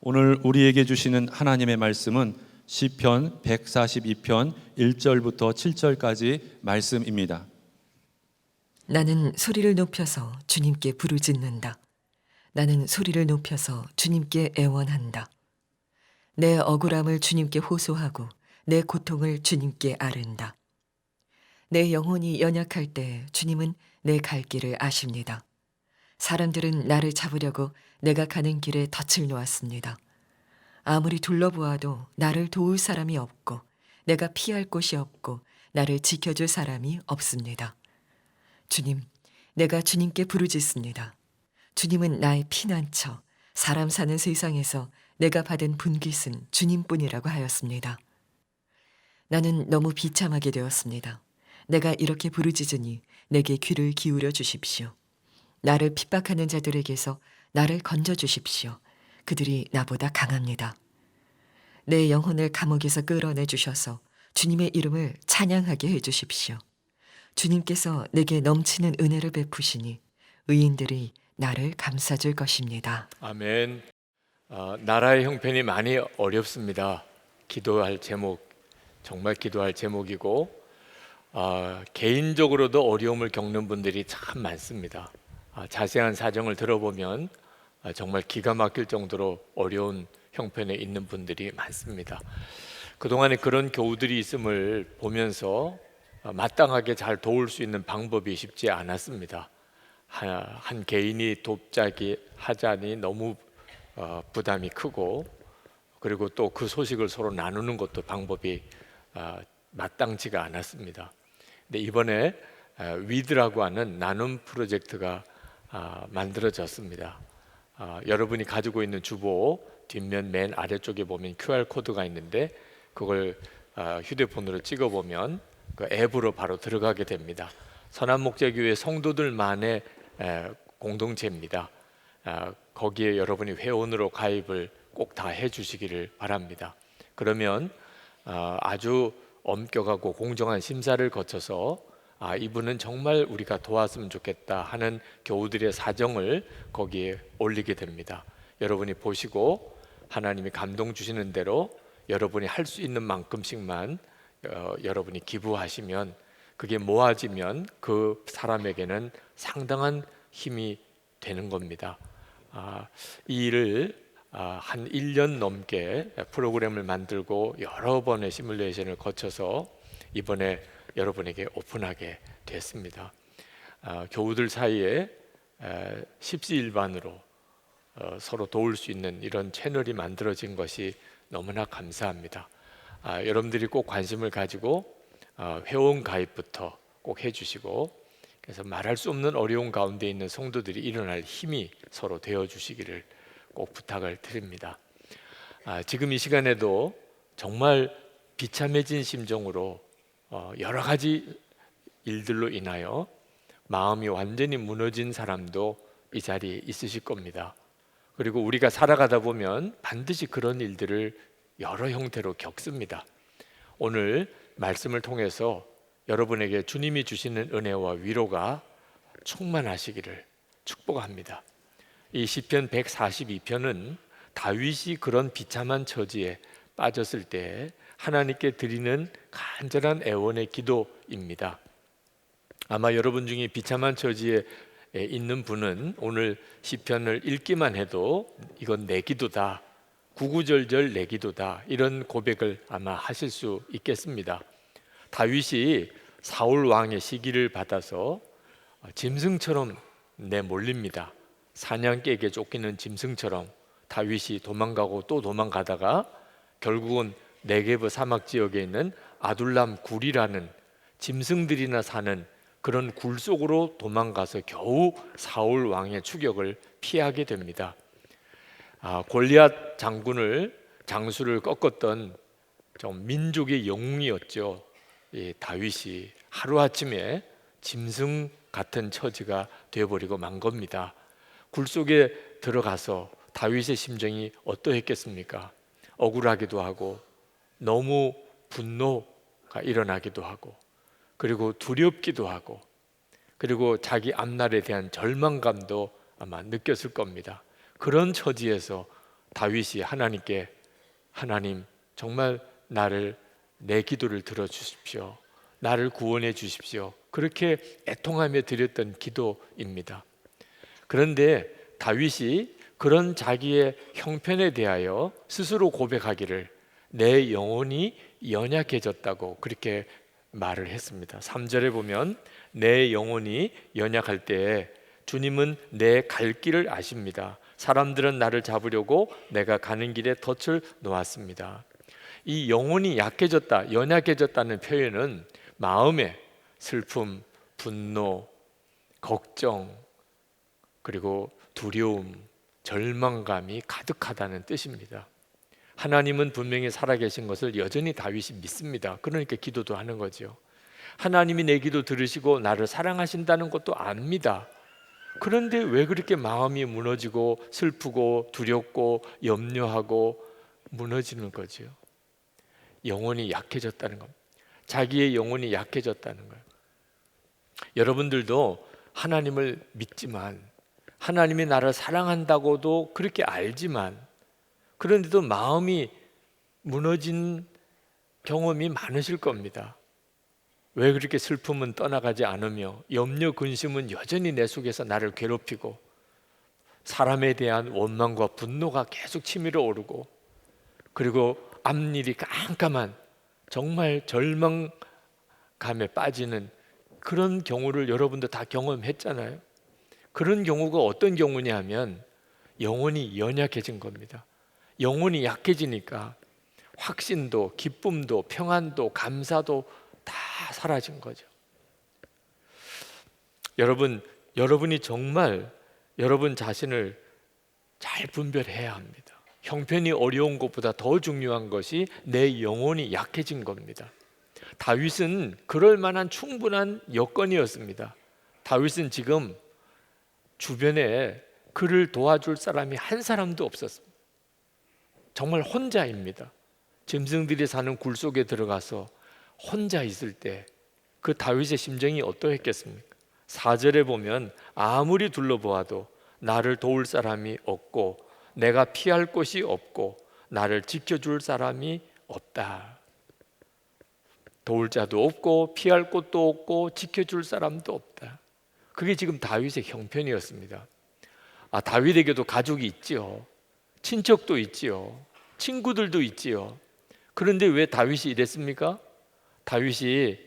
오늘 우리에게 주시는 하나님의 말씀은 시편 142편 1절부터 7절까지 말씀입니다. 나는 소리를 높여서 주님께 부르짖는다. 나는 소리를 높여서 주님께 애원한다. 내 억울함을 주님께 호소하고 내 고통을 주님께 아른다. 내 영혼이 연약할 때 주님은 내 갈 길을 아십니다. 사람들은 나를 잡으려고 내가 가는 길에 덫을 놓았습니다. 아무리 둘러보아도 나를 도울 사람이 없고 내가 피할 곳이 없고 나를 지켜줄 사람이 없습니다. 주님, 내가 주님께 부르짖습니다. 주님은 나의 피난처, 사람 사는 세상에서 내가 받은 분깃은 주님뿐이라고 하였습니다. 나는 너무 비참하게 되었습니다. 내가 이렇게 부르짖으니 내게 귀를 기울여 주십시오. 나를 핍박하는 자들에게서 나를 건져 주십시오. 그들이 나보다 강합니다. 내 영혼을 감옥에서 끌어내 주셔서 주님의 이름을 찬양하게 해 주십시오. 주님께서 내게 넘치는 은혜를 베푸시니 의인들이 나를 감싸줄 것입니다. 아멘. 나라의 형편이 많이 어렵습니다. 기도할 제목, 정말 기도할 제목이고 개인적으로도 어려움을 겪는 분들이 참 많습니다. 자세한 사정을 들어보면 정말 기가 막힐 정도로 어려운 형편에 있는 분들이 많습니다. 그동안에 그런 교우들이 있음을 보면서 마땅하게 잘 도울 수 있는 방법이 쉽지 않았습니다. 한 개인이 돕자기 하자니 너무 부담이 크고, 그리고 또 그 소식을 서로 나누는 것도 방법이 마땅치가 않았습니다. 근데 이번에 위드라고 하는 나눔 프로젝트가 만들어졌습니다. 여러분이 가지고 있는 주보 뒷면 맨 아래쪽에 보면 QR코드가 있는데 그걸 휴대폰으로 찍어보면 그 앱으로 바로 들어가게 됩니다. 선한목자교회 성도들만의 공동체입니다. 거기에 여러분이 회원으로 가입을 꼭 다 해주시기를 바랍니다. 그러면 아주 엄격하고 공정한 심사를 거쳐서 이분은 정말 우리가 도왔으면 좋겠다 하는 교우들의 사정을 거기에 올리게 됩니다. 여러분이 보시고 하나님이 감동 주시는 대로 여러분이 할 수 있는 만큼씩만 여러분이 기부하시면 그게 모아지면 그 사람에게는 상당한 힘이 되는 겁니다. 이 일을 한 1년 넘게 프로그램을 만들고 여러 번의 시뮬레이션을 거쳐서 이번에 여러분에게 오픈하게 됐습니다. 교우들 사이에 십시일반으로 서로 도울 수 있는 이런 채널이 만들어진 것이 너무나 감사합니다. 여러분들이 꼭 관심을 가지고 회원 가입부터 꼭 해주시고, 그래서 말할 수 없는 어려운 가운데 있는 성도들이 일어날 힘이 서로 되어주시기를 꼭 부탁을 드립니다. 지금 이 시간에도 정말 비참해진 심정으로 여러 가지 일들로 인하여 마음이 완전히 무너진 사람도 이 자리에 있으실 겁니다. 그리고 우리가 살아가다 보면 반드시 그런 일들을 여러 형태로 겪습니다. 오늘 말씀을 통해서 여러분에게 주님이 주시는 은혜와 위로가 충만하시기를 축복합니다. 이 시편 142편은 다윗이 그런 비참한 처지에 빠졌을 때 하나님께 드리는 간절한 애원의 기도입니다. 아마 여러분 중에 비참한 처지에 있는 분은 오늘 시편을 읽기만 해도 이건 내 기도다, 구구절절 내 기도다, 이런 고백을 아마 하실 수 있겠습니다. 다윗이 사울 왕의 시기를 받아서 짐승처럼 내몰립니다. 사냥개에게 쫓기는 짐승처럼 다윗이 도망가고 또 도망가다가 결국은 네게브 사막 지역에 있는 아둘람 굴이라는 짐승들이나 사는 그런 굴 속으로 도망가서 겨우 사울 왕의 추격을 피하게 됩니다. 골리앗 장수를 꺾었던 좀 민족의 영웅이었죠. 다윗이 하루아침에 짐승 같은 처지가 되어버리고 만 겁니다. 굴 속에 들어가서 다윗의 심정이 어떠했겠습니까? 억울하기도 하고 너무 분노가 일어나기도 하고, 그리고 두렵기도 하고, 그리고 자기 앞날에 대한 절망감도 아마 느꼈을 겁니다. 그런 처지에서 다윗이 하나님께 하나님 정말 내 기도를 들어주십시오. 나를 구원해 주십시오. 그렇게 애통하며 드렸던 기도입니다. 그런데 다윗이 그런 자기의 형편에 대하여 스스로 고백하기를 내 영혼이 연약해졌다고 그렇게 말을 했습니다. 3절에 보면 내 영혼이 연약할 때에 주님은 내 갈 길을 아십니다. 사람들은 나를 잡으려고 내가 가는 길에 덫을 놓았습니다. 이 영혼이 약해졌다, 연약해졌다는 표현은 마음에 슬픔, 분노, 걱정, 그리고 두려움, 절망감이 가득하다는 뜻입니다. 하나님은 분명히 살아계신 것을 여전히 다윗이 믿습니다. 그러니까 기도도 하는 거죠. 하나님이 내 기도 들으시고 나를 사랑하신다는 것도 압니다. 그런데 왜 그렇게 마음이 무너지고 슬프고 두렵고 염려하고 무너지는 거죠? 영혼이 약해졌다는 겁니다. 자기의 영혼이 약해졌다는 거예요. 여러분들도 하나님을 믿지만, 하나님이 나를 사랑한다고도 그렇게 알지만, 그런데도 마음이 무너진 경험이 많으실 겁니다. 왜 그렇게 슬픔은 떠나가지 않으며 염려 근심은 여전히 내 속에서 나를 괴롭히고, 사람에 대한 원망과 분노가 계속 치밀어 오르고, 그리고 앞일이 깜깜한 정말 절망감에 빠지는 그런 경우를 여러분도 다 경험했잖아요. 그런 경우가 어떤 경우냐 하면 영혼이 연약해진 겁니다. 영혼이 약해지니까 확신도, 기쁨도, 평안도, 감사도 다 사라진 거죠. 여러분이 정말 여러분 자신을 잘 분별해야 합니다. 형편이 어려운 것보다 더 중요한 것이 내 영혼이 약해진 겁니다. 다윗은 그럴 만한 충분한 여건이었습니다. 다윗은 지금 주변에 그를 도와줄 사람이 한 사람도 없었습니다. 정말 혼자입니다. 짐승들이 사는 굴 속에 들어가서 혼자 있을 때 그 다윗의 심정이 어떠했겠습니까? 4절에 보면 아무리 둘러보아도 나를 도울 사람이 없고 내가 피할 곳이 없고 나를 지켜줄 사람이 없다. 도울 자도 없고 피할 곳도 없고 지켜줄 사람도 없다. 그게 지금 다윗의 형편이었습니다. 다윗에게도 가족이 있지요. 친척도 있지요. 친구들도 있지요. 그런데 왜 다윗이 이랬습니까? 다윗이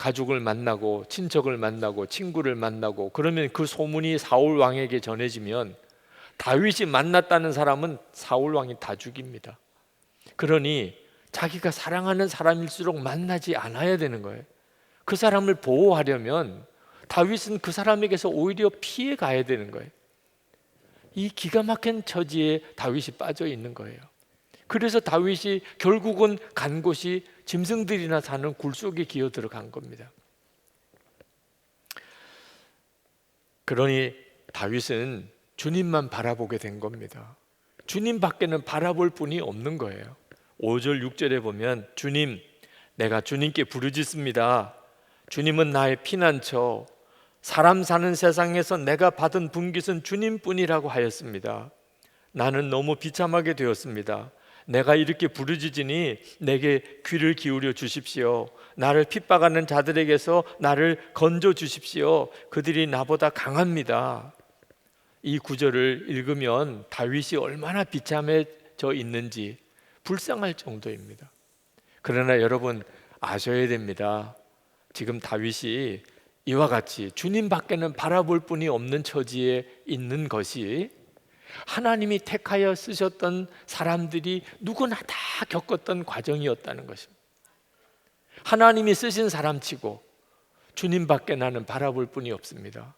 가족을 만나고 친척을 만나고 친구를 만나고 그러면 그 소문이 사울 왕에게 전해지면 다윗이 만났다는 사람은 사울 왕이 다 죽입니다. 그러니 자기가 사랑하는 사람일수록 만나지 않아야 되는 거예요. 그 사람을 보호하려면 다윗은 그 사람에게서 오히려 피해 가야 되는 거예요. 이 기가 막힌 처지에 다윗이 빠져 있는 거예요. 그래서 다윗이 결국은 간 곳이 짐승들이나 사는 굴 속에 기어 들어간 겁니다. 그러니 다윗은 주님만 바라보게 된 겁니다. 주님 밖에는 바라볼 분이 없는 거예요. 5절 6절에 보면 주님, 내가 주님께 부르짖습니다. 주님은 나의 피난처, 사람 사는 세상에서 내가 받은 분깃은 주님뿐이라고 하였습니다. 나는 너무 비참하게 되었습니다. 내가 이렇게 부르짖으니 내게 귀를 기울여 주십시오. 나를 핍박하는 자들에게서 나를 건져 주십시오. 그들이 나보다 강합니다. 이 구절을 읽으면 다윗이 얼마나 비참해져 있는지 불쌍할 정도입니다. 그러나 여러분 아셔야 됩니다. 지금 다윗이 이와 같이 주님 밖에는 바라볼 분이 없는 처지에 있는 것이 하나님이 택하여 쓰셨던 사람들이 누구나 다 겪었던 과정이었다는 것입니다. 하나님이 쓰신 사람치고 주님 밖에 나는 바라볼 분이 없습니다.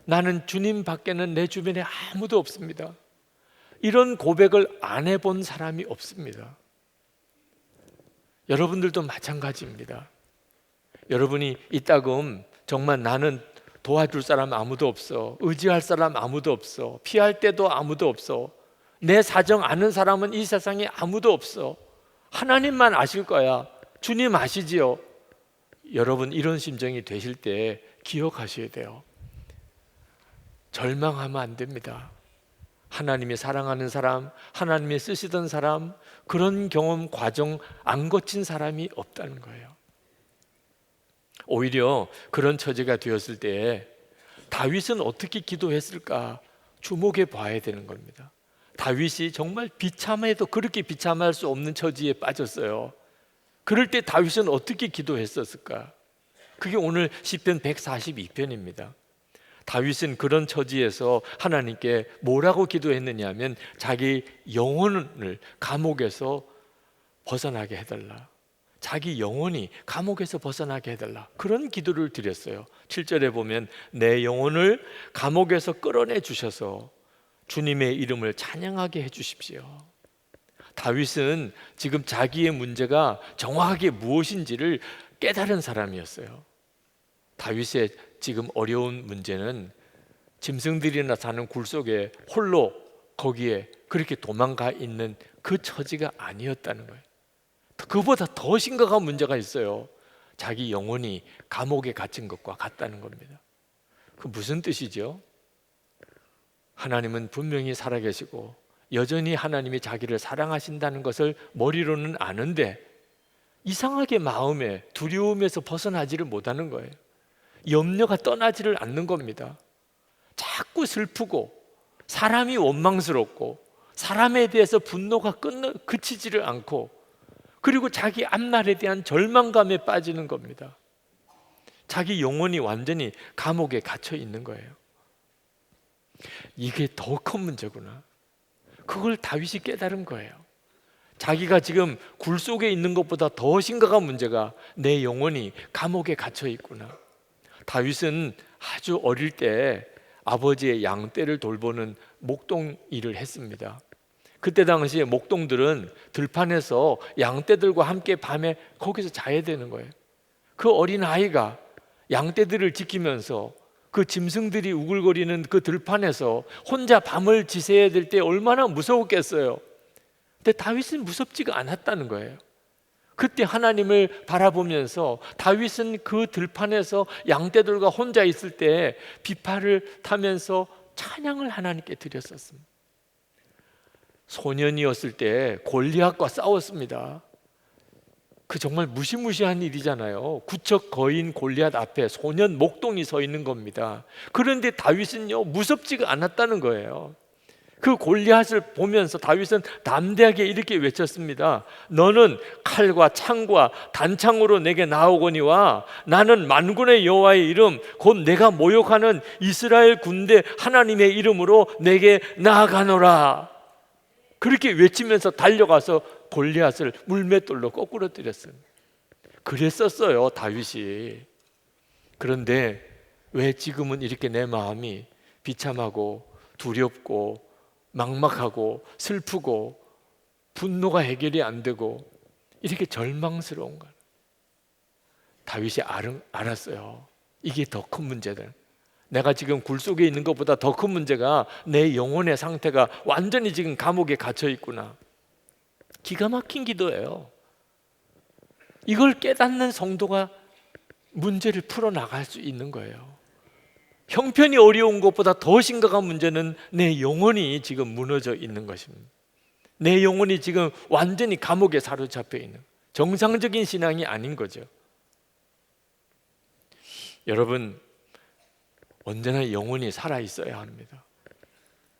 나는 주님 밖에는 내 주변에 아무도 없습니다. 이런 고백을 안 해본 사람이 없습니다. 여러분들도 마찬가지입니다. 여러분이 이따금 정말 나는 도와줄 사람 아무도 없어, 의지할 사람 아무도 없어, 피할 때도 아무도 없어, 내 사정 아는 사람은 이 세상에 아무도 없어, 하나님만 아실 거야, 주님 아시지요? 여러분 이런 심정이 되실 때 기억하셔야 돼요. 절망하면 안 됩니다. 하나님이 사랑하는 사람, 하나님이 쓰시던 사람, 그런 경험 과정 안 거친 사람이 없다는 거예요. 오히려 그런 처지가 되었을 때 다윗은 어떻게 기도했을까 주목해 봐야 되는 겁니다. 다윗이 정말 비참해도 그렇게 비참할 수 없는 처지에 빠졌어요. 그럴 때 다윗은 어떻게 기도했었을까? 그게 오늘 시편 142편입니다. 다윗은 그런 처지에서 하나님께 뭐라고 기도했느냐 하면 자기 영혼을 감옥에서 벗어나게 해달라, 자기 영혼이 감옥에서 벗어나게 해달라, 그런 기도를 드렸어요. 7절에 보면 내 영혼을 감옥에서 끌어내 주셔서 주님의 이름을 찬양하게 해주십시오. 다윗은 지금 자기의 문제가 정확하게 무엇인지를 깨달은 사람이었어요. 다윗의 지금 어려운 문제는 짐승들이나 사는 굴 속에 홀로 거기에 그렇게 도망가 있는 그 처지가 아니었다는 거예요. 그보다 더 심각한 문제가 있어요. 자기 영혼이 감옥에 갇힌 것과 같다는 겁니다. 그 무슨 뜻이죠? 하나님은 분명히 살아계시고 여전히 하나님이 자기를 사랑하신다는 것을 머리로는 아는데 이상하게 마음에 두려움에서 벗어나지를 못하는 거예요. 염려가 떠나지를 않는 겁니다. 자꾸 슬프고 사람이 원망스럽고 사람에 대해서 분노가 그치지를 않고, 그리고 자기 앞날에 대한 절망감에 빠지는 겁니다. 자기 영혼이 완전히 감옥에 갇혀 있는 거예요. 이게 더 큰 문제구나. 그걸 다윗이 깨달은 거예요. 자기가 지금 굴 속에 있는 것보다 더 심각한 문제가 내 영혼이 감옥에 갇혀 있구나. 다윗은 아주 어릴 때 아버지의 양떼를 돌보는 목동 일을 했습니다. 그때 당시에 목동들은 들판에서 양떼들과 함께 밤에 거기서 자야 되는 거예요. 그 어린 아이가 양떼들을 지키면서 그 짐승들이 우글거리는 그 들판에서 혼자 밤을 지새야 될 때 얼마나 무서웠겠어요. 근데 다윗은 무섭지가 않았다는 거예요. 그때 하나님을 바라보면서 다윗은 그 들판에서 양떼들과 혼자 있을 때 비파를 타면서 찬양을 하나님께 드렸었습니다. 소년이었을 때 골리앗과 싸웠습니다. 그 정말 무시무시한 일이잖아요. 구척 거인 골리앗 앞에 소년 목동이 서 있는 겁니다. 그런데 다윗은요 무섭지가 않았다는 거예요. 그 골리앗을 보면서 다윗은 담대하게 이렇게 외쳤습니다. 너는 칼과 창과 단창으로 내게 나오거니와 나는 만군의 여호와의 이름 곧 내가 모욕하는 이스라엘 군대 하나님의 이름으로 내게 나아가노라. 그렇게 외치면서 달려가서 골리앗을 물맷돌로 거꾸로 때렸어요. 그랬었어요 다윗이. 그런데 왜 지금은 이렇게 내 마음이 비참하고 두렵고 막막하고 슬프고 분노가 해결이 안 되고 이렇게 절망스러운가? 다윗이 알았어요. 이게 더 큰 문제다. 내가 지금 굴 속에 있는 것보다 더 큰 문제가 내 영혼의 상태가 완전히 지금 감옥에 갇혀 있구나. 기가 막힌 기도예요. 이걸 깨닫는 성도가 문제를 풀어나갈 수 있는 거예요. 형편이 어려운 것보다 더 심각한 문제는 내 영혼이 지금 무너져 있는 것입니다. 내 영혼이 지금 완전히 감옥에 사로잡혀 있는, 정상적인 신앙이 아닌 거죠. 여러분, 언제나 영혼이 살아 있어야 합니다.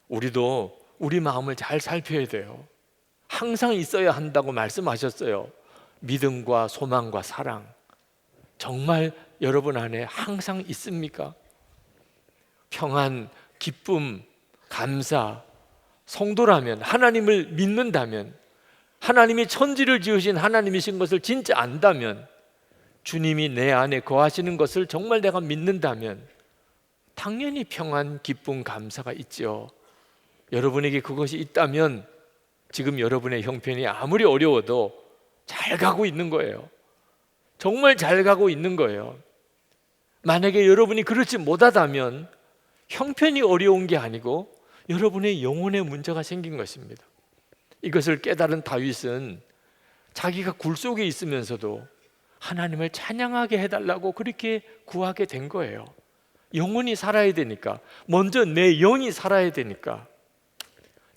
우리도 우리 마음을 잘 살펴야 돼요. 항상 있어야 한다고 말씀하셨어요. 믿음과 소망과 사랑, 정말 여러분 안에 항상 있습니까? 평안, 기쁨, 감사, 성도라면, 하나님을 믿는다면, 하나님이 천지를 지으신 하나님이신 것을 진짜 안다면, 주님이 내 안에 거하시는 것을 정말 내가 믿는다면 당연히 평안, 기쁨, 감사가 있죠. 여러분에게 그것이 있다면 지금 여러분의 형편이 아무리 어려워도 잘 가고 있는 거예요. 정말 잘 가고 있는 거예요. 만약에 여러분이 그렇지 못하다면 형편이 어려운 게 아니고 여러분의 영혼에 문제가 생긴 것입니다. 이것을 깨달은 다윗은 자기가 굴 속에 있으면서도 하나님을 찬양하게 해달라고 그렇게 구하게 된 거예요. 영혼이 살아야 되니까, 먼저 내 영이 살아야 되니까.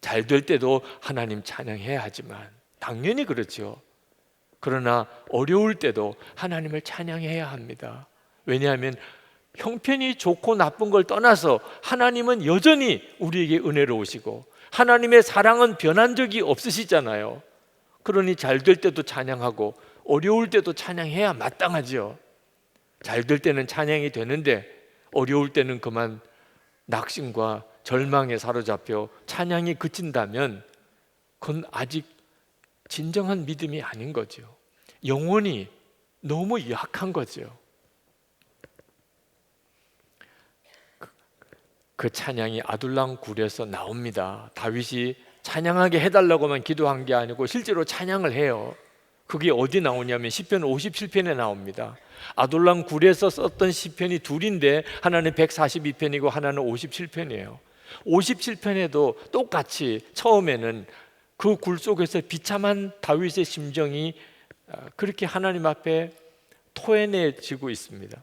잘 될 때도 하나님 찬양해야 하지만 당연히 그렇죠. 그러나 어려울 때도 하나님을 찬양해야 합니다. 왜냐하면 형편이 좋고 나쁜 걸 떠나서 하나님은 여전히 우리에게 은혜로우시고 하나님의 사랑은 변한 적이 없으시잖아요. 그러니 잘 될 때도 찬양하고 어려울 때도 찬양해야 마땅하죠. 잘 될 때는 찬양이 되는데 어려울 때는 그만 낙심과 절망에 사로잡혀 찬양이 그친다면 그건 아직 진정한 믿음이 아닌 거죠. 영혼이 너무 약한 거죠. 그 찬양이 아둘람 굴에서 나옵니다. 다윗이 찬양하게 해달라고만 기도한 게 아니고 실제로 찬양을 해요. 그게 어디 나오냐면 시편 57편에 나옵니다. 아둘람 굴에서 썼던 시편이 둘인데 하나는 142편이고 하나는 57편이에요. 57편에도 똑같이 처음에는 그 굴 속에서 비참한 다윗의 심정이 그렇게 하나님 앞에 토해내지고 있습니다.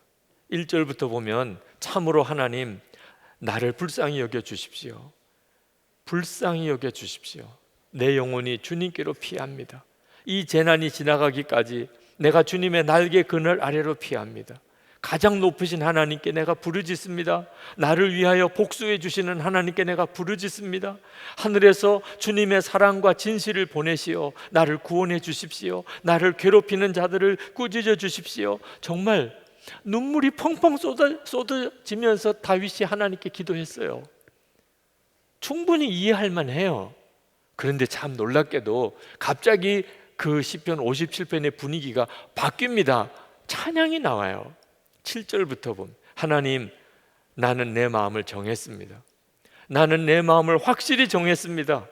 1절부터 보면 참으로 하나님 나를 불쌍히 여겨 주십시오. 불쌍히 여겨 주십시오. 내 영혼이 주님께로 피합니다. 이 재난이 지나가기까지 내가 주님의 날개 그늘 아래로 피합니다. 가장 높으신 하나님께 내가 부르짖습니다. 나를 위하여 복수해 주시는 하나님께 내가 부르짖습니다. 하늘에서 주님의 사랑과 진실을 보내시어 나를 구원해 주십시오. 나를 괴롭히는 자들을 꾸짖어 주십시오. 정말 눈물이 펑펑 쏟아지면서 다윗이 하나님께 기도했어요. 충분히 이해할 만해요. 그런데 참 놀랍게도 갑자기 그 시편 57편의 분위기가 바뀝니다. 찬양이 나와요. 7절부터 보면 하나님 나는 내 마음을 정했습니다. 나는 내 마음을 확실히 정했습니다.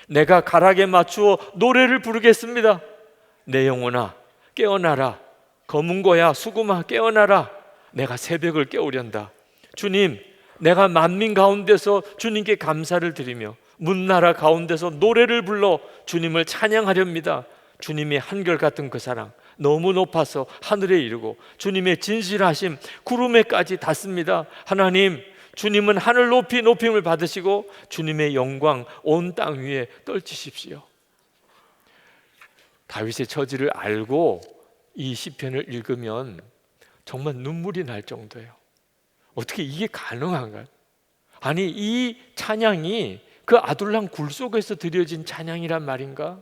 내가 가락에 맞추어 노래를 부르겠습니다. 내 영혼아 깨어나라. 검은 고야 수금아 깨어나라. 내가 새벽을 깨우련다. 주님 내가 만민 가운데서 주님께 감사를 드리며 문나라 가운데서 노래를 불러 주님을 찬양하렵니다. 주님의 한결같은 그 사랑 너무 높아서 하늘에 이르고 주님의 진실하심 구름에까지 닿습니다. 하나님 주님은 하늘 높이 높임을 받으시고 주님의 영광 온 땅 위에 떨치십시오. 다윗의 처지를 알고 이 시편을 읽으면 정말 눈물이 날 정도예요. 어떻게 이게 가능한가요? 아니 이 찬양이 그 아둘람 굴 속에서 드려진 찬양이란 말인가?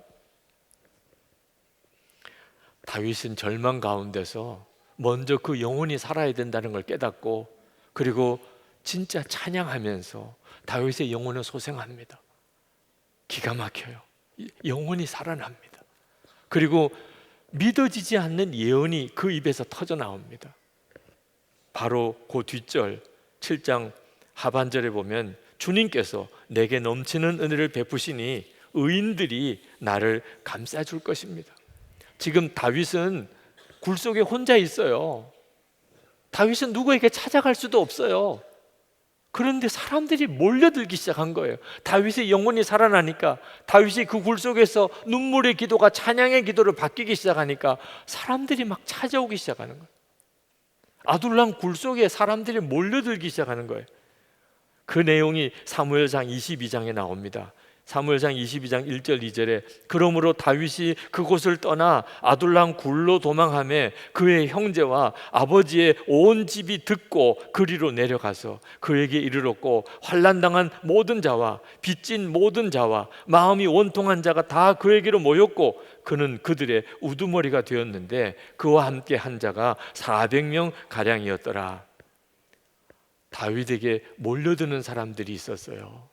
다윗은 절망 가운데서 먼저 그 영혼이 살아야 된다는 걸 깨닫고 그리고 진짜 찬양하면서 다윗의 영혼을 소생합니다. 기가 막혀요. 영혼이 살아납니다. 그리고 믿어지지 않는 예언이 그 입에서 터져 나옵니다. 바로 그 뒷절 7장 하반절에 보면 주님께서 내게 넘치는 은혜를 베푸시니 의인들이 나를 감싸줄 것입니다. 지금 다윗은 굴 속에 혼자 있어요. 다윗은 누구에게 찾아갈 수도 없어요. 그런데 사람들이 몰려들기 시작한 거예요. 다윗의 영혼이 살아나니까 다윗이 그 굴 속에서 눈물의 기도가 찬양의 기도로 바뀌기 시작하니까 사람들이 막 찾아오기 시작하는 거예요. 아둘람 굴 속에 사람들이 몰려들기 시작하는 거예요. 그 내용이 사무엘상 22장에 나옵니다. 사무엘상 22장 1절 2절에 그러므로 다윗이 그곳을 떠나 아둘람 굴로 도망하며 그의 형제와 아버지의 온 집이 듣고 그리로 내려가서 그에게 이르렀고 환난당한 모든 자와 빚진 모든 자와 마음이 원통한 자가 다 그에게로 모였고 그는 그들의 우두머리가 되었는데 그와 함께 한 자가 400명 가량이었더라. 다윗에게 몰려드는 사람들이 있었어요.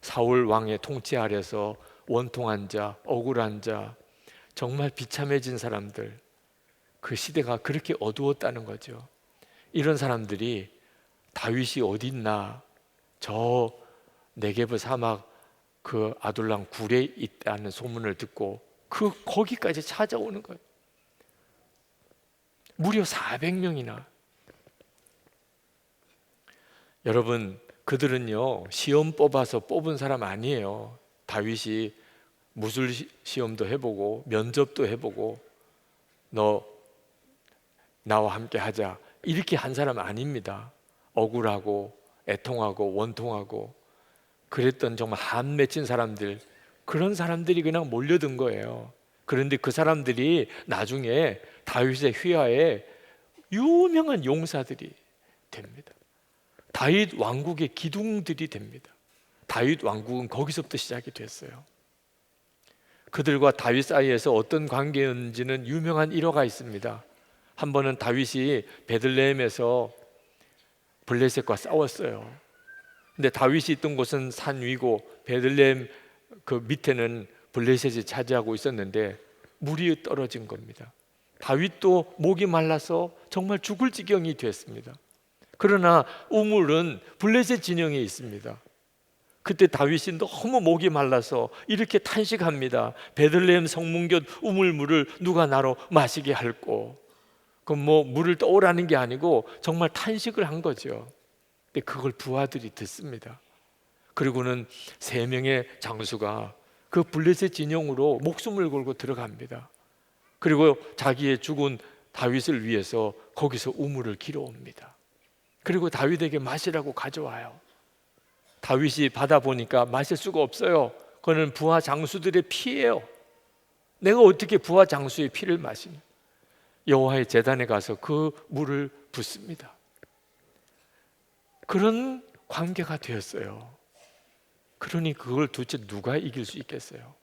사울 왕의 통치 아래서 원통한 자, 억울한 자, 정말 비참해진 사람들, 그 시대가 그렇게 어두웠다는 거죠. 이런 사람들이 다윗이 어디 있나, 저 네게브 사막 그 아둘람 굴에 있다는 소문을 듣고 거기까지 찾아오는 거예요. 무려 400명이나. 여러분, 그들은요 시험 뽑아서 뽑은 사람 아니에요. 다윗이 무술 시험도 해보고 면접도 해보고 너 나와 함께 하자 이렇게 한 사람 아닙니다. 억울하고 애통하고 원통하고 그랬던 정말 한 맺힌 사람들, 그런 사람들이 그냥 몰려든 거예요. 그런데 그 사람들이 나중에 다윗의 휘하에 유명한 용사들이 됩니다. 다윗 왕국의 기둥들이 됩니다. 다윗 왕국은 거기서부터 시작이 됐어요. 그들과 다윗 사이에서 어떤 관계였는지는 유명한 일화가 있습니다. 한 번은 다윗이 베들레헴에서 블레셋과 싸웠어요. 근데 다윗이 있던 곳은 산 위고 베들레헴 그 밑에는 블레셋이 차지하고 있었는데 물이 떨어진 겁니다. 다윗도 목이 말라서 정말 죽을 지경이 됐습니다. 그러나 우물은 블레셋 진영에 있습니다. 그때 다윗이 너무 목이 말라서 이렇게 탄식합니다. 베들레헴 성문곁 우물물을 누가 나로 마시게 할꼬. 그럼 뭐 물을 떠오라는 게 아니고 정말 탄식을 한 거죠. 근데 그걸 부하들이 듣습니다. 그리고는 3명의 장수가 그 블레셋 진영으로 목숨을 걸고 들어갑니다. 그리고 자기의 죽은 다윗을 위해서 거기서 우물을 길어옵니다. 그리고 다윗에게 마시라고 가져와요. 다윗이 받아보니까 마실 수가 없어요. 그거는 부하 장수들의 피예요. 내가 어떻게 부하 장수의 피를 마시냐. 여호와의 제단에 가서 그 물을 붓습니다. 그런 관계가 되었어요. 그러니 그걸 도대체 누가 이길 수 있겠어요?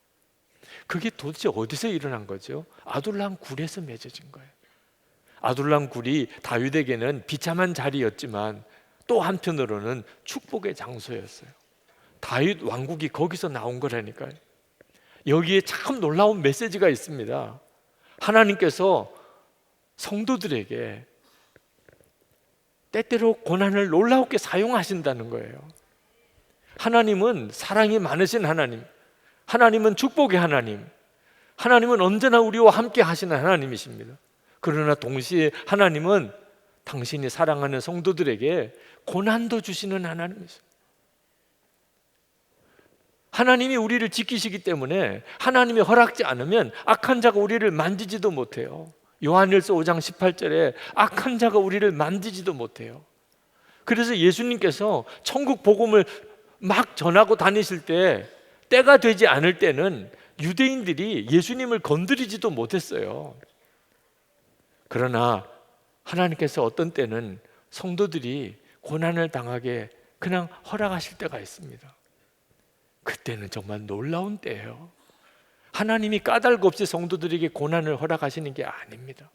그게 도대체 어디서 일어난 거죠? 아둘람 굴에서 맺어진 거예요. 아둘람 굴이 다윗에게는 비참한 자리였지만 또 한편으로는 축복의 장소였어요. 다윗 왕국이 거기서 나온 거라니까요. 여기에 참 놀라운 메시지가 있습니다. 하나님께서 성도들에게 때때로 고난을 놀랍게 사용하신다는 거예요. 하나님은 사랑이 많으신 하나님, 하나님은 축복의 하나님, 하나님은 언제나 우리와 함께 하시는 하나님이십니다. 그러나 동시에 하나님은 당신이 사랑하는 성도들에게 고난도 주시는 하나님이십니다. 하나님이 우리를 지키시기 때문에 하나님이 허락지 않으면 악한 자가 우리를 만지지도 못해요. 요한일서 5장 18절에 악한 자가 우리를 만지지도 못해요. 그래서 예수님께서 천국 복음을 막 전하고 다니실 때 때가 되지 않을 때는 유대인들이 예수님을 건드리지도 못했어요. 그러나 하나님께서 어떤 때는 성도들이 고난을 당하게 그냥 허락하실 때가 있습니다. 그때는 정말 놀라운 때예요. 하나님이 까닭 없이 성도들에게 고난을 허락하시는 게 아닙니다.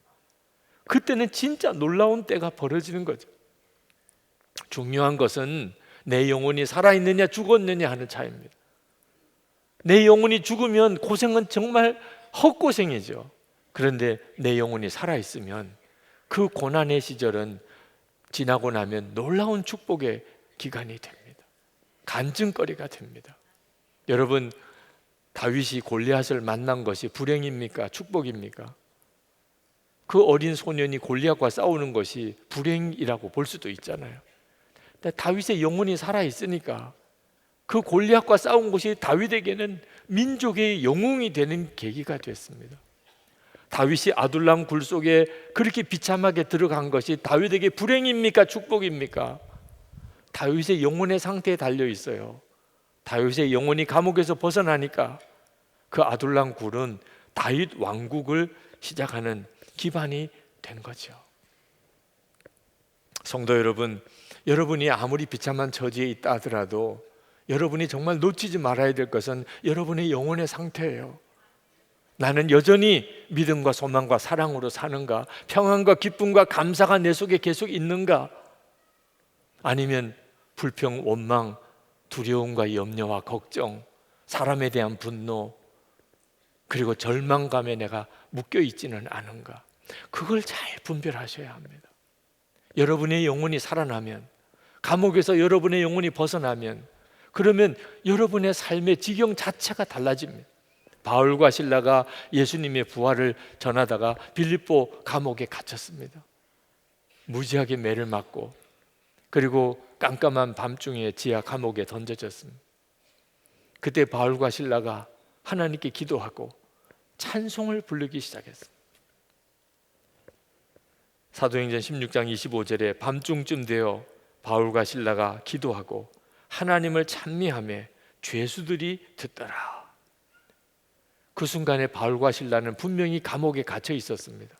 그때는 진짜 놀라운 때가 벌어지는 거죠. 중요한 것은 내 영혼이 살아있느냐 죽었느냐 하는 차이입니다. 내 영혼이 죽으면 고생은 정말 헛고생이죠. 그런데 내 영혼이 살아있으면 그 고난의 시절은 지나고 나면 놀라운 축복의 기간이 됩니다. 간증거리가 됩니다. 여러분, 다윗이 골리앗을 만난 것이 불행입니까? 축복입니까? 그 어린 소년이 골리앗과 싸우는 것이 불행이라고 볼 수도 있잖아요. 근데 다윗의 영혼이 살아있으니까 그 골리앗과 싸운 것이 다윗에게는 민족의 영웅이 되는 계기가 됐습니다. 다윗이 아둘람 굴 속에 그렇게 비참하게 들어간 것이 다윗에게 불행입니까? 축복입니까? 다윗의 영혼의 상태에 달려 있어요. 다윗의 영혼이 감옥에서 벗어나니까 그 아둘람 굴은 다윗 왕국을 시작하는 기반이 된 거죠. 성도 여러분, 여러분이 아무리 비참한 처지에 있다 하더라도 여러분이 정말 놓치지 말아야 될 것은 여러분의 영혼의 상태예요. 나는 여전히 믿음과 소망과 사랑으로 사는가? 평안과 기쁨과 감사가 내 속에 계속 있는가? 아니면 불평, 원망, 두려움과 염려와 걱정, 사람에 대한 분노, 그리고 절망감에 내가 묶여 있지는 않은가? 그걸 잘 분별하셔야 합니다. 여러분의 영혼이 살아나면, 감옥에서 여러분의 영혼이 벗어나면, 그러면 여러분의 삶의 지경 자체가 달라집니다. 바울과 실라가 예수님의 부활을 전하다가 빌립보 감옥에 갇혔습니다. 무지하게 매를 맞고, 그리고 깜깜한 밤중에 지하 감옥에 던져졌습니다. 그때 바울과 실라가 하나님께 기도하고 찬송을 부르기 시작했습니다. 사도행전 16장 25절에 밤중쯤 되어 바울과 실라가 기도하고 하나님을 찬미하며 죄수들이 듣더라. 그 순간에 바울과 실라는 분명히 감옥에 갇혀 있었습니다.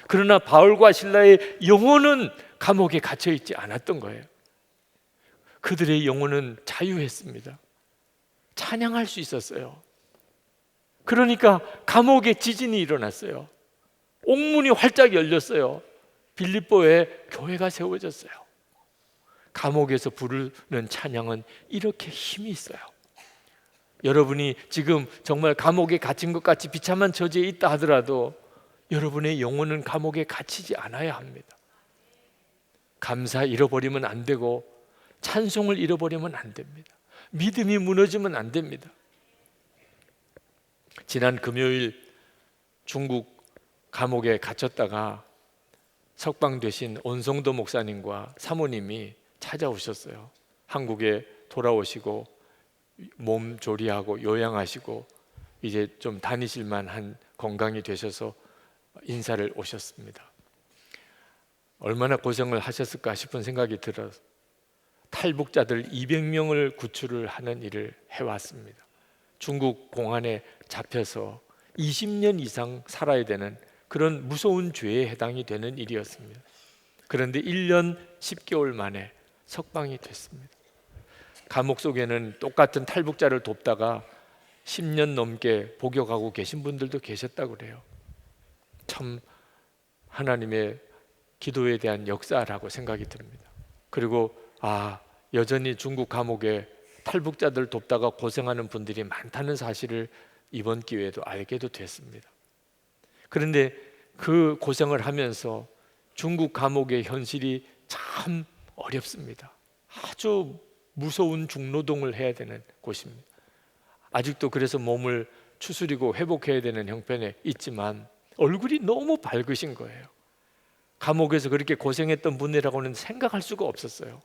그러나 바울과 실라의 영혼은 감옥에 갇혀 있지 않았던 거예요. 그들의 영혼은 자유했습니다. 찬양할 수 있었어요. 그러니까 감옥에 지진이 일어났어요. 옥문이 활짝 열렸어요. 빌립보에 교회가 세워졌어요. 감옥에서 부르는 찬양은 이렇게 힘이 있어요. 여러분이 지금 정말 감옥에 갇힌 것 같이 비참한 처지에 있다 하더라도 여러분의 영혼은 감옥에 갇히지 않아야 합니다. 감사 잃어버리면 안 되고 찬송을 잃어버리면 안 됩니다. 믿음이 무너지면 안 됩니다. 지난 금요일 중국 감옥에 갇혔다가 석방되신 온성도 목사님과 사모님이 찾아오셨어요. 한국에 돌아오시고 몸 조리하고 요양하시고 이제 좀 다니실 만한 건강이 되셔서 인사를 오셨습니다. 얼마나 고생을 하셨을까 싶은 생각이 들어서 탈북자들 200명을 구출을 하는 일을 해왔습니다. 중국 공안에 잡혀서 20년 이상 살아야 되는 그런 무서운 죄에 해당이 되는 일이었습니다. 그런데 1년 10개월 만에 석방이 됐습니다. 감옥 속에는 똑같은 탈북자를 돕다가 10년 넘게 복역하고 계신 분들도 계셨다고 그래요. 참 하나님의 기도에 대한 역사라고 생각이 듭니다. 그리고 여전히 중국 감옥에 탈북자들 돕다가 고생하는 분들이 많다는 사실을 이번 기회에도 알게도 됐습니다. 그런데 그 고생을 하면서 중국 감옥의 현실이 참 어렵습니다. 아주 무서운 중노동을 해야 되는 곳입니다. 아직도 그래서 몸을 추스리고 회복해야 되는 형편에 있지만 얼굴이 너무 밝으신 거예요. 감옥에서 그렇게 고생했던 분이라고는 생각할 수가 없었어요.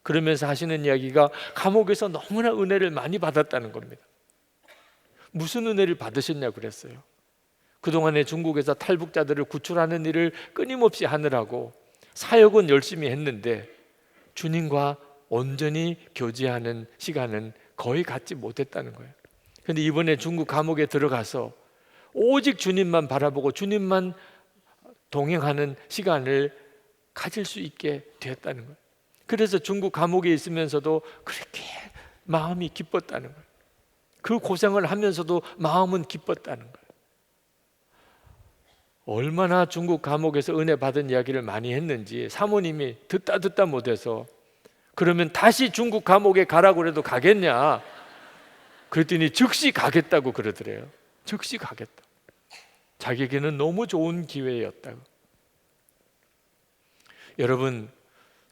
그러면서 하시는 이야기가 감옥에서 너무나 은혜를 많이 받았다는 겁니다. 무슨 은혜를 받으셨냐고 그랬어요. 그동안에 중국에서 탈북자들을 구출하는 일을 끊임없이 하느라고 사역은 열심히 했는데 주님과 온전히 교제하는 시간은 거의 갖지 못했다는 거예요. 그런데 이번에 중국 감옥에 들어가서 오직 주님만 바라보고 주님만 동행하는 시간을 가질 수 있게 되었다는 거예요. 그래서 중국 감옥에 있으면서도 그렇게 마음이 기뻤다는 거예요. 그 고생을 하면서도 마음은 기뻤다는 거예요. 얼마나 중국 감옥에서 은혜 받은 이야기를 많이 했는지 사모님이 듣다 못해서 그러면 다시 중국 감옥에 가라고 그래도 가겠냐? 그랬더니 즉시 가겠다고 그러더래요. 즉시 가겠다. 자기에게는 너무 좋은 기회였다고. 여러분,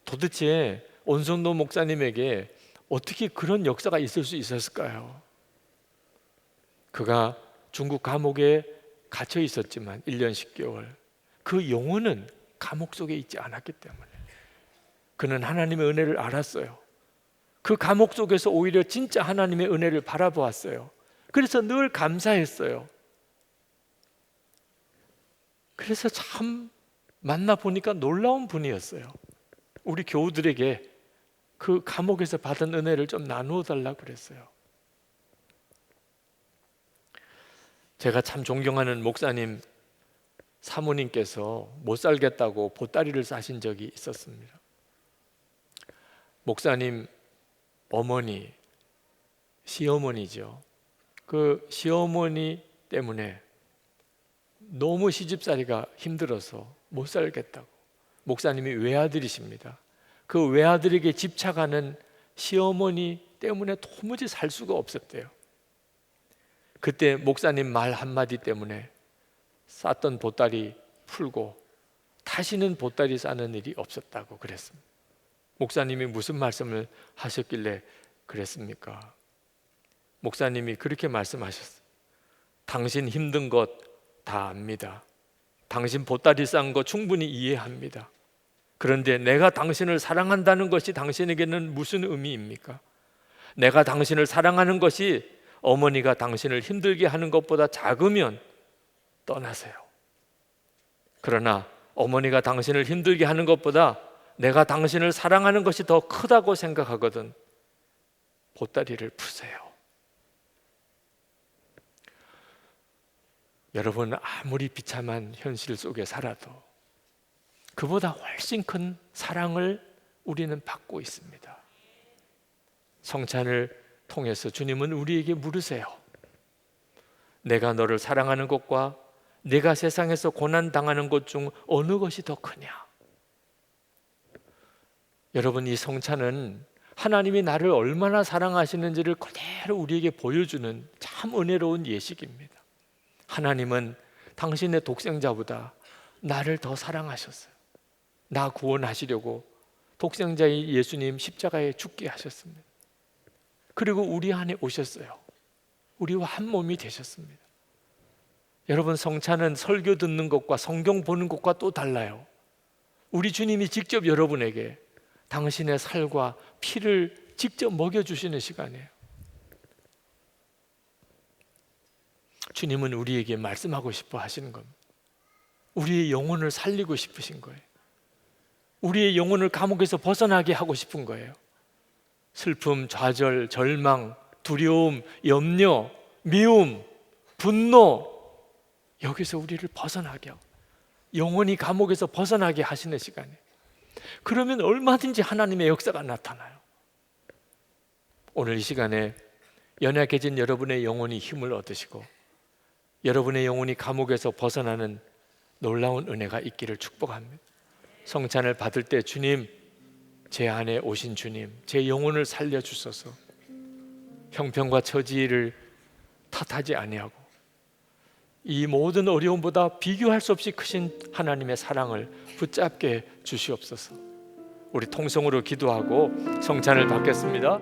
도대체 온성도 목사님에게 어떻게 그런 역사가 있을 수 있었을까요? 그가 중국 감옥에 갇혀 있었지만 1년 10개월 그 영혼은 감옥 속에 있지 않았기 때문에 그는 하나님의 은혜를 알았어요. 그 감옥 속에서 오히려 진짜 하나님의 은혜를 바라보았어요. 그래서 늘 감사했어요. 그래서 참 만나보니까 놀라운 분이었어요. 우리 교우들에게 그 감옥에서 받은 은혜를 좀 나누어 달라고 그랬어요. 제가 참 존경하는 목사님 사모님께서 못 살겠다고 보따리를 싸신 적이 있었습니다. 목사님 어머니, 시어머니죠. 그 시어머니 때문에 너무 시집살이가 힘들어서 못 살겠다고. 목사님이 외아들이십니다. 그 외아들에게 집착하는 시어머니 때문에 도무지 살 수가 없었대요. 그때 목사님 말 한마디 때문에 쌌던 보따리 풀고 다시는 보따리 싸는 일이 없었다고 그랬습니다. 목사님이 무슨 말씀을 하셨길래 그랬습니까? 목사님이 그렇게 말씀하셨어요. 당신 힘든 것 다 압니다. 당신 보따리 싼 거 충분히 이해합니다. 그런데 내가 당신을 사랑한다는 것이 당신에게는 무슨 의미입니까? 내가 당신을 사랑하는 것이 어머니가 당신을 힘들게 하는 것보다 작으면 떠나세요. 그러나 어머니가 당신을 힘들게 하는 것보다 내가 당신을 사랑하는 것이 더 크다고 생각하거든 보따리를 푸세요. 여러분, 아무리 비참한 현실 속에 살아도 그보다 훨씬 큰 사랑을 우리는 받고 있습니다. 성찬을 통해서 주님은 우리에게 물으세요. 내가 너를 사랑하는 것과 내가 세상에서 고난당하는 것 중 어느 것이 더 크냐? 여러분, 이 성찬은 하나님이 나를 얼마나 사랑하시는지를 그대로 우리에게 보여주는 참 은혜로운 예식입니다. 하나님은 당신의 독생자보다 나를 더 사랑하셨어요. 나 구원하시려고 독생자의 예수님 십자가에 죽게 하셨습니다. 그리고 우리 안에 오셨어요. 우리와 한 몸이 되셨습니다. 여러분, 성찬은 설교 듣는 것과 성경 보는 것과 또 달라요. 우리 주님이 직접 여러분에게 당신의 살과 피를 직접 먹여주시는 시간이에요. 주님은 우리에게 말씀하고 싶어 하시는 겁니다. 우리의 영혼을 살리고 싶으신 거예요. 우리의 영혼을 감옥에서 벗어나게 하고 싶은 거예요. 슬픔, 좌절, 절망, 두려움, 염려, 미움, 분노, 여기서 우리를 벗어나게 하고 영혼이 감옥에서 벗어나게 하시는 시간이에요. 그러면 얼마든지 하나님의 역사가 나타나요. 오늘 이 시간에 연약해진 여러분의 영혼이 힘을 얻으시고 여러분의 영혼이 감옥에서 벗어나는 놀라운 은혜가 있기를 축복합니다. 성찬을 받을 때 주님, 제 안에 오신 주님, 제 영혼을 살려주소서. 형편과 처지를 탓하지 아니하고 이 모든 어려움보다 비교할 수 없이 크신 하나님의 사랑을 붙잡게 주시옵소서. 우리 통성으로 기도하고 성찬을 받겠습니다.